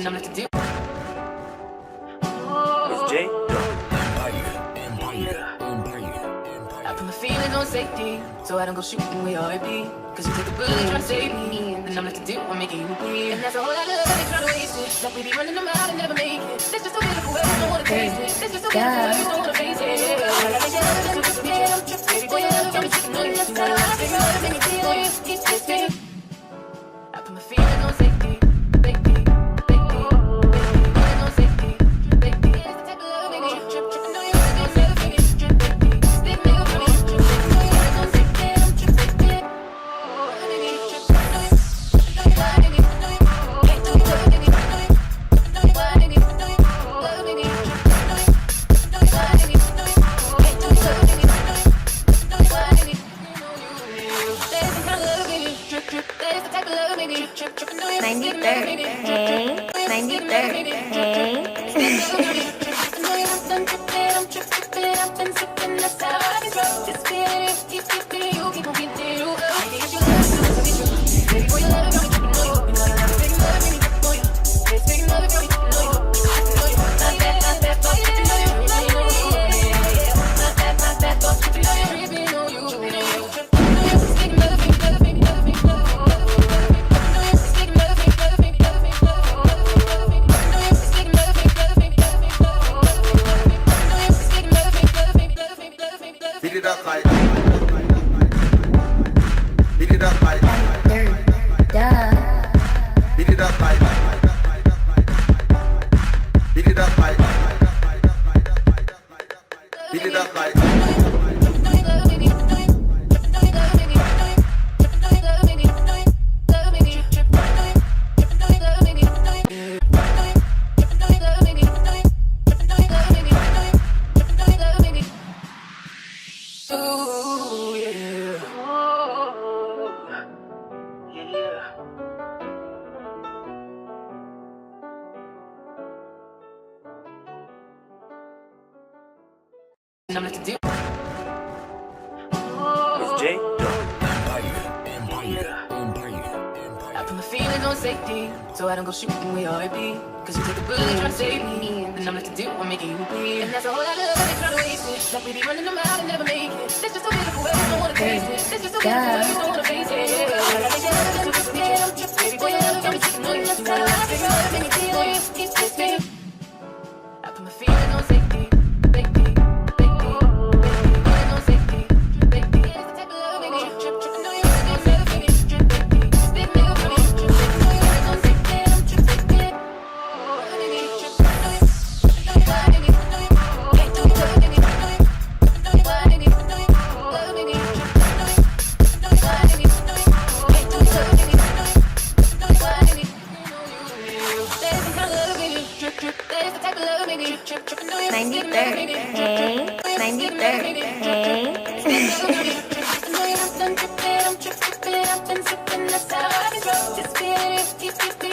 I'm like to do. It's Jay. I put my feelings on safety, so I don't go shooting where I be. Cause you take the bullet trying to save me, and I'm like to do, I'm making you bleed. And that's a whole lot of love, they try to waste it. Like we be running them out and never make it. That's just a beautiful way, you don't wanna taste it. That's just a beautiful way, you don't wanna face it. Baby boy, you love me, I'm tripping on you, that's how I figure out if anything on you, keep twisting. I put my feelings on safety, safety, safety, feelings on safety, safety. It's the type of love, baby, tripping on you, it's never finish, stick nigga for me, tripping on you, it's on safety, I'm tripping. Beat it up like, beat it up like, beat it up like, beat it up like, beat it up like. I'm like to do. It's Jay. I put my feelings on safety, so I don't go shooting where I be. Cause you take the bullet trying to save me, and I'm like to do, I'm making you bleed. And that's a whole lot of love, they try to waste it. Like we be running them out and never make it. That's just a beautiful way, you don't wanna taste it. That's just a beautiful way, you don't wanna face it. Baby boy, you love me, I'm tripping on you, that's how I figure out if anything on you, keep twisting. I put my feelings on safety, safety, safety, feelings on safety, safety. It's the type of love, baby, tripping on you, it's never finish, stick nigga for me, tripping on you, it's on safety, I'm tripping. Hey.